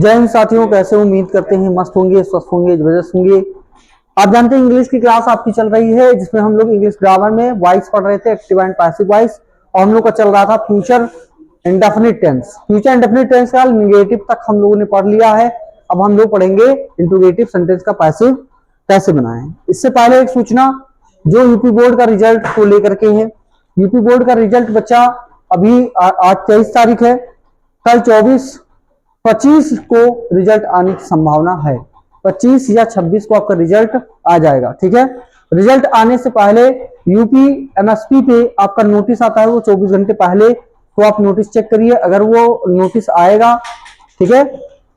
जय हिंद साथियों, कैसे उम्मीद करते हैं मस्त होंगे, स्वस्थ होंगे, जबरदस्त होंगे। आप जानते हैं इंग्लिश की क्लास आपकी चल रही है, जिसमें हम लोग इंग्लिश ग्रामर में वॉइस पढ़ रहे थे, एक्टिव एंड पैसिव वॉइस। और हम लोग का चल रहा था future indefinite tense. Future indefinite tense का नेगेटिव तक हम लोगों ने पढ़ लिया है। अब हम लोग पढ़ेंगे इंट्रोगेटिव सेंटेंस का पैसिव कैसे बनाएं। इससे पहले एक सूचना जो यूपी बोर्ड का रिजल्ट को लेकर के है। यूपी बोर्ड का रिजल्ट बच्चा अभी आज 23 तारीख है, कल 25 को रिजल्ट आने की संभावना है। 25 या 26 को आपका रिजल्ट आ जाएगा। ठीक है, रिजल्ट आने से पहले यूपी एमएसपी पे आपका नोटिस आता है, वो 24 घंटे पहले, तो आप नोटिस चेक करिए। अगर वो नोटिस आएगा, ठीक है,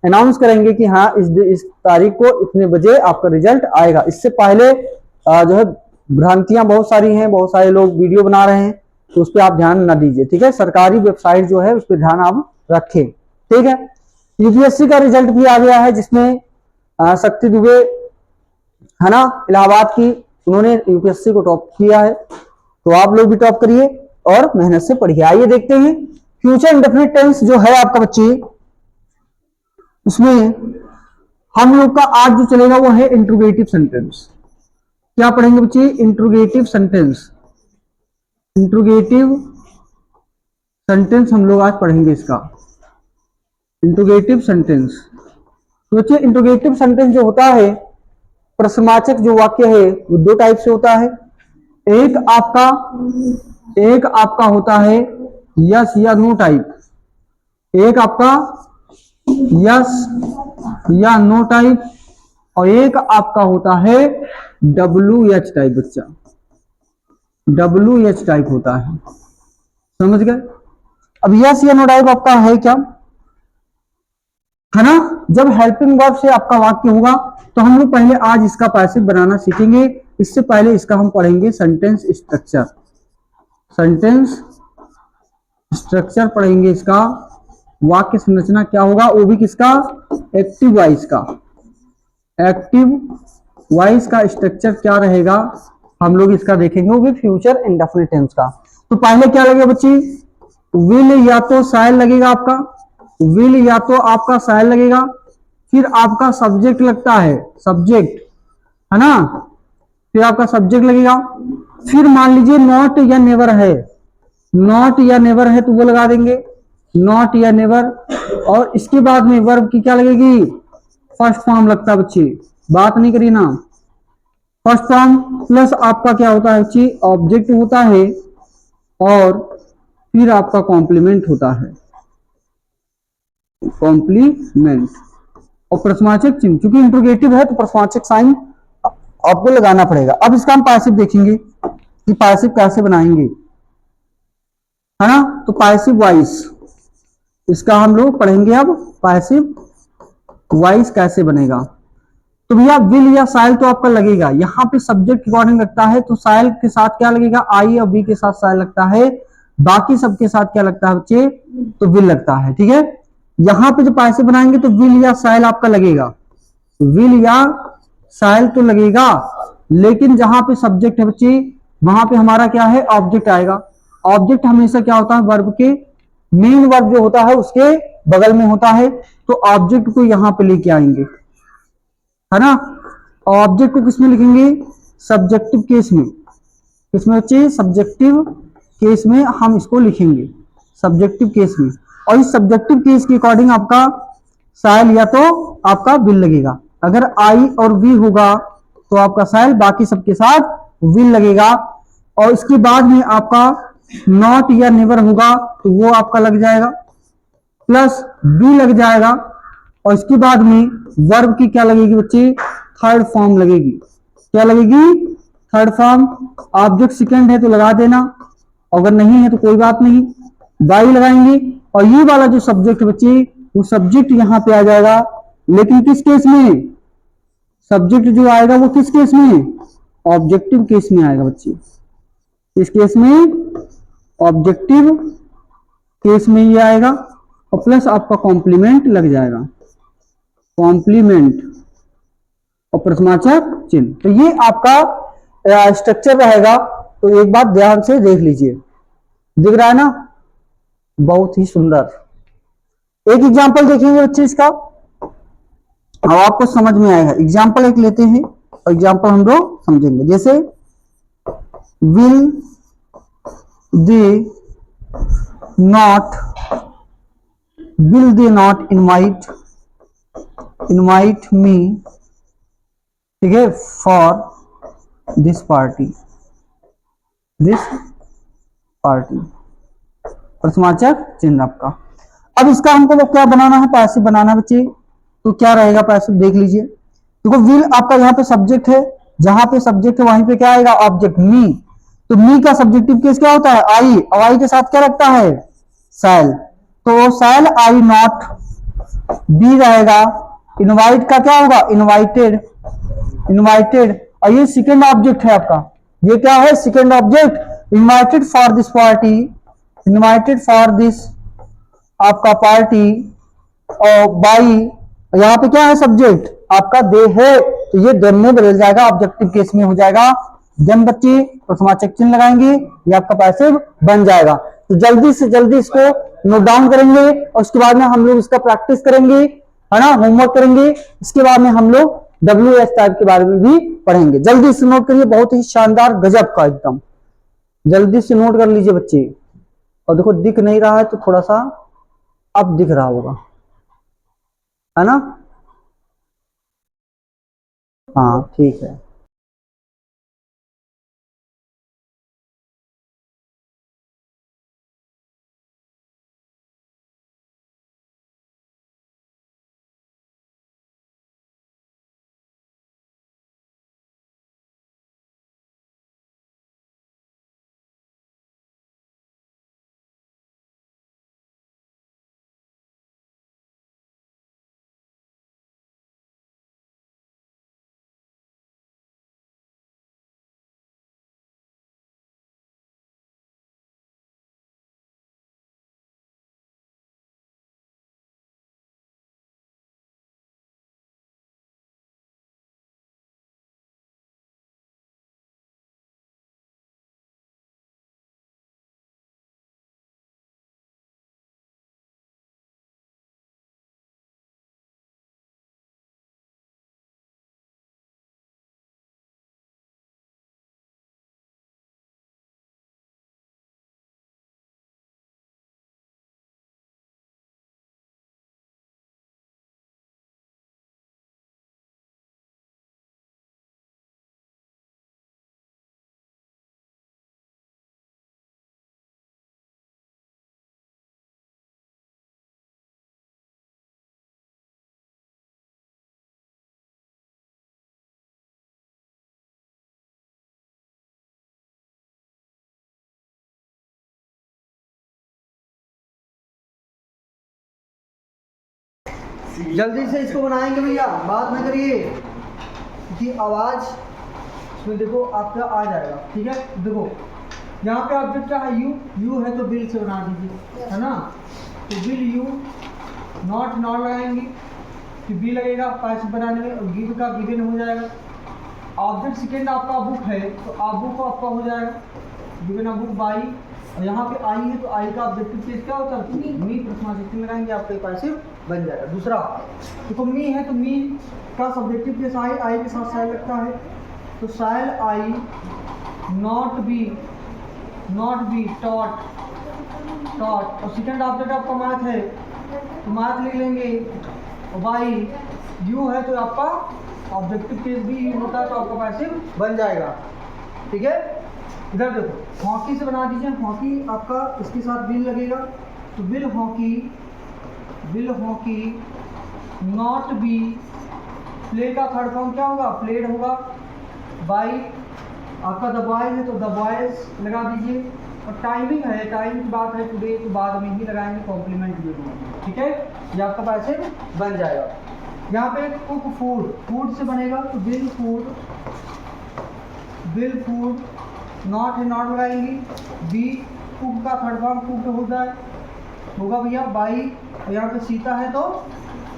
अनाउंस करेंगे कि हाँ इस तारीख को इतने बजे आपका रिजल्ट आएगा। इससे पहले जो है भ्रांतियां बहुत सारी हैं, बहुत सारे लोग वीडियो बना रहे हैं, तो उस पर आप ध्यान न दीजिए। ठीक है, सरकारी वेबसाइट जो है उस पर ध्यान आप रखें। ठीक है, यूपीएससी का रिजल्ट भी आ गया है, जिसमें शक्ति दुबे है ना, इलाहाबाद की, उन्होंने यूपीएससी को टॉप किया है। तो आप लोग भी टॉप करिए और मेहनत से पढ़िए। आइए देखते हैं फ्यूचर इंडेफिनिट टेंस जो है आपका बच्चे, उसमें हम लोग का आज जो चलेगा वो है इंट्रोगेटिव सेंटेंस। क्या पढ़ेंगे बच्चे? Interrogative sentence. इंट्रोगेटिव सेंटेंस हम लोग आज पढ़ेंगे इसका, इंट्रोगेटिव सेंटेंस। तो बच्चे इंट्रोगेटिव सेंटेंस जो होता है, प्रश्नवाचक जो वाक्य है वो दो टाइप से होता है। एक आपका होता है यस या नो टाइप। एक आपका यस या नो टाइप, और एक आपका होता है WH टाइप। बच्चा WH टाइप होता है, समझ गए? अब यस या नो टाइप आपका है क्या, है ना? जब हेल्पिंग वर्ब से आपका वाक्य होगा तो हम लोग पहले आज इसका पैसिव बनाना सीखेंगे। इससे पहले इसका हम पढ़ेंगे सेंटेंस स्ट्रक्चर। सेंटेंस स्ट्रक्चर पढ़ेंगे, इसका वाक्य संरचना क्या होगा, वो भी किसका? एक्टिव वॉइस का। एक्टिव वॉइस का स्ट्रक्चर क्या रहेगा हम लोग इसका देखेंगे, वो भी फ्यूचर इंडेफिनिट टेंस का। तो पहले क्या लगेगा बच्ची? विल या तो शायद लगेगा आपका, विल या तो आपका शायद लगेगा, फिर आपका सब्जेक्ट लगता है, सब्जेक्ट है ना, फिर आपका सब्जेक्ट लगेगा। फिर मान लीजिए नॉट या नेवर है, नॉट या नेवर है तो वो लगा देंगे, नॉट या नेवर। और इसके बाद में वर्ब की क्या लगेगी? फर्स्ट फॉर्म लगता है बच्ची, बात नहीं करी ना। फर्स्ट फॉर्म प्लस आपका क्या होता है बच्ची? ऑब्जेक्ट होता है, और फिर आपका कॉम्प्लीमेंट होता है, कॉम्प्लीमेंट, और प्रश्नवाचक चिन्ह। क्योंकि इंट्रोगेटिव है तो प्रश्नवाचक साइन आपको लगाना पड़ेगा। अब इसका हम पैसिव देखेंगे कि पैसिव कैसे बनाएंगे, है ना। तो पैसिव वॉइस इसका हम लोग पढ़ेंगे। अब पैसिव वॉइस कैसे बनेगा, तो भैया विल या साइल तो आपका लगेगा, यहाँ पे सब्जेक्ट के अकॉर्डिंग लगता है, तो साइल के साथ क्या लगेगा? आई और बी के साथ साइल लगता है, बाकी सबके साथ क्या लगता है बच्चे? तो विल लगता है। ठीक है, यहां पे जो पैसे बनाएंगे तो विल या साइल आपका लगेगा, विल या साइल तो लगेगा, लेकिन जहां पे सब्जेक्ट है बच्चे वहां पे हमारा क्या है? ऑब्जेक्ट आएगा। ऑब्जेक्ट हमेशा क्या होता है? वर्ब के मेन वर्ब जो होता है उसके बगल में होता है, तो ऑब्जेक्ट को यहां पे लेके आएंगे, है ना। ऑब्जेक्ट को किसमें लिखेंगे? सब्जेक्टिव केस में। किसमें बच्चे? सब्जेक्टिव केस में हम इसको लिखेंगे, सब्जेक्टिव केस में। और इस सब्जेक्टिव केस के अकॉर्डिंग आपका साइल या तो आपका विल लगेगा। अगर आई और वी होगा तो आपका साइल, बाकी सबके साथ विल लगेगा। और इसके बाद में आपका नॉट या नेवर होगा तो वो आपका लग जाएगा, प्लस बी लग जाएगा। और इसके बाद में वर्ब की क्या लगेगी बच्चे? थर्ड फॉर्म लगेगी। क्या लगेगी? Third form. ऑब्जेक्ट सेकंड है तो लगा देना, अगर नहीं है तो कोई बात नहीं, बाई लगाएंगे। और ये वाला जो सब्जेक्ट बच्चे, वो सब्जेक्ट यहां पे आ जाएगा, लेकिन किस केस में? सब्जेक्ट जो आएगा वो किस केस में? ऑब्जेक्टिव केस में आएगा बच्चे। इस केस में ऑब्जेक्टिव केस में ये आएगा, और प्लस आपका कॉम्प्लीमेंट लग जाएगा, कॉम्प्लीमेंट और प्रश्नवाचक चिन्ह। तो ये आपका स्ट्रक्चर रहेगा। तो एक बात ध्यान से देख लीजिए, दिख रहा है ना? बहुत ही सुंदर। एक एग्जांपल देखेंगे बच्चे इसका, अब आपको समझ में आएगा। एग्जाम्पल एक लेते हैं और एग्जाम्पल हम लोग समझेंगे। जैसे will they not invite me, ठीक है, फॉर दिस पार्टी प्रश्नवाचक चिन्ह आपका। अब इसका हमको क्या बनाना है, पैसिव बनाना बच्चे। तो क्या रहेगा पैसिव, देख लीजिए। देखो विल आपका यहाँ पे सब्जेक्ट है, जहां पे सब्जेक्ट है वहीं पे क्या आएगा, ऑब्जेक्ट मी। तो मी का सब्जेक्टिव केस क्या होता है, आई। और आई के साथ क्या रखता है, शैल। तो शैल आई नॉट बी रहेगा। इनवाइट का क्या होगा, इनवाइटेड। और ये सेकेंड ऑब्जेक्ट है आपका, ये क्या है, second object. Invited for this party, invited for this आपका पार्टी। और बाई, यहाँ पे क्या है, सब्जेक्ट आपका दे है, तो ये देम में बदल जाएगा, ऑब्जेक्टिव केस में हो जाएगा देम। बच्चे प्रश्नवाचक चिन्ह लगाएंगे, ये आपका पैसिव बन जाएगा। तो जल्दी से जल्दी इसको नोट डाउन करेंगे और उसके बाद में हम लोग इसका प्रैक्टिस करेंगे, है ना, होमवर्क करेंगे। इसके बाद में हम लोग WH टाइप के बारे में भी पढ़ेंगे। जल्दी से नोट करिए, बहुत ही शानदार गजब का एकदम, जल्दी से नोट कर लीजिए बच्चे। और देखो दिख नहीं रहा है तो थोड़ा सा अब दिख रहा होगा, है ना। हाँ ठीक है। जल्दी से इसको बनाएंगे भैया, बात ना करिए कि आवाज इसमें देखो आपका आ जाएगा, ठीक है। देखो यहाँ पे ऑब्जेक्ट क्या है, यू है तो बिल से बना दीजिए, है ना। तो बिल यू, नॉट लगाएंगे कि बी लगेगा पैसिव बनाने में, और गिव का गिवन हो जाएगा। ऑब्जेक्ट सेकेंड आपका बुक है तो आप बुक आपका हो जाएगा, गिवन अ बुक बाई। और यहाँ पे आई है तो आई का ऑब्जेक्टिव केस क्या होता है, मी। प्रश्नवाचक चिन्ह लगाएंगे, आपका पैसिव बन जाएगा। दूसरा देखो मी है तो मी का सब्जेक्टिव केस आई के साथ साइल लगता है, तो साइल आई नॉट बी टॉट। और सेकेंड ऑब्जेक्ट आपका मैथ है तो मैथ लिख लेंगे। और बाई यू है तो आपका ऑब्जेक्टिव केस भी यू होता है, तो आपका पैसिव बन जाएगा, ठीक है। इधर देखो हॉकी से बना दीजिए, हॉकी आपका इसके साथ बिल लगेगा, तो bill hockey not be. Play का थर्ड फॉर्म क्या होगा, प्लेड होगा। बाई आपका द बॉयज है तो द बॉयज लगा दीजिए। और टाइमिंग है, टाइम की बात है टुडे, तो बाद में ही लगाएंगे, कॉम्प्लीमेंट भी, ठीक है। ये आपका पैसिव बन जाएगा। यहाँ पे कुक फूड से बनेगा, तो बिल फूड नॉट है, नॉट लगाएंगे। बी कुक का थर्ड फॉर्म कुक होगा भैया बाई। और यहाँ पे सीता है तो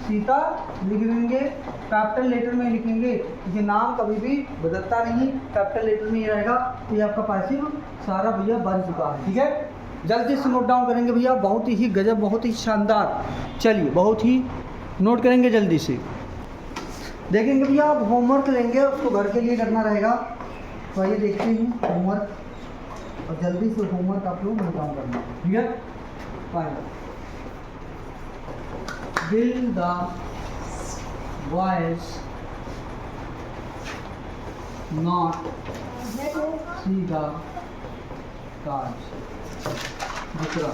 सीता लिख लेंगे, कैपिटल लेटर में लिखेंगे क्योंकि नाम कभी भी बदलता नहीं, कैपिटल लेटर में ही रहेगा। तो ये आपका पैसिव सारा भैया बन चुका है, ठीक है। जल्दी से नोट डाउन करेंगे भैया, बहुत ही गजब, बहुत ही शानदार। चलिए बहुत ही नोट करेंगे जल्दी से। देखेंगे भैया, आप होमवर्क लेंगे, उसको घर के लिए करना रहेगा। तो आइए देखते हैं होमवर्क, और जल्दी से होमवर्क आप लोग काम करना है, ठीक है। फाइल will the boys not see the cards. दूसरा,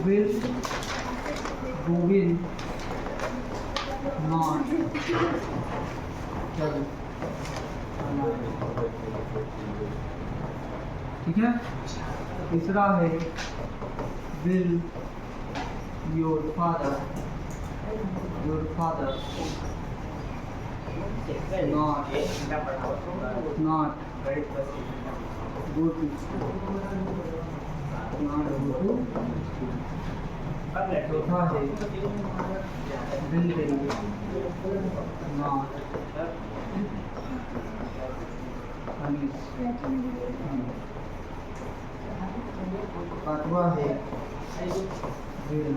विल गोविंद नॉट चल, ठीक है। तीसरा है will your father not go to चौथा है विल दे नॉट पांचवा है विल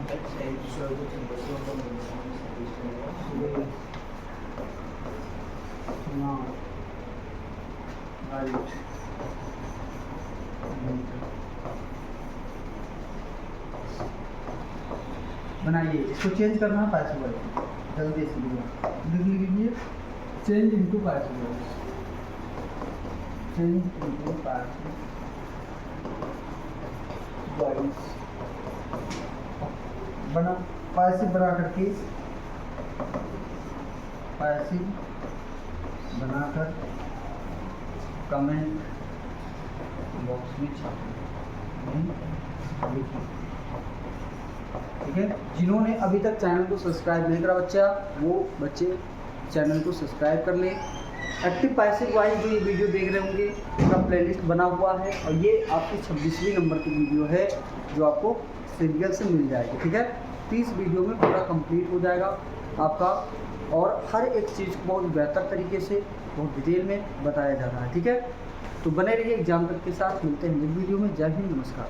नॉट राइट। बनाइए, इसको चेंज करना है पैसिव, जल्दी से लिख लीजिए, change into passive, change into passive voice बना, पैसिव बना करके, पैसिव बनाकर कमेंट बॉक्स में लिखिए, ठीक है। जिन्होंने अभी तक चैनल को सब्सक्राइब नहीं करा बच्चा, वो बच्चे चैनल को सब्सक्राइब कर लें। एक्टिव पैसिव वाइज जो ये वीडियो देख रहे होंगे, इसका प्लेलिस्ट बना हुआ है, और ये आपकी 26वीं नंबर की वीडियो है जो आपको सीरियल से मिल जाएगी, ठीक है। 30 वीडियो में पूरा कंप्लीट हो जाएगा आपका, और हर एक चीज़ को बहुत बेहतर तरीके से, बहुत डिटेल में बताया जा रहा है, ठीक है। तो बने रहिए एग्जाम तक के साथ, मिलते हैं नेक्स्ट वीडियो में। जय हिंद, नमस्कार।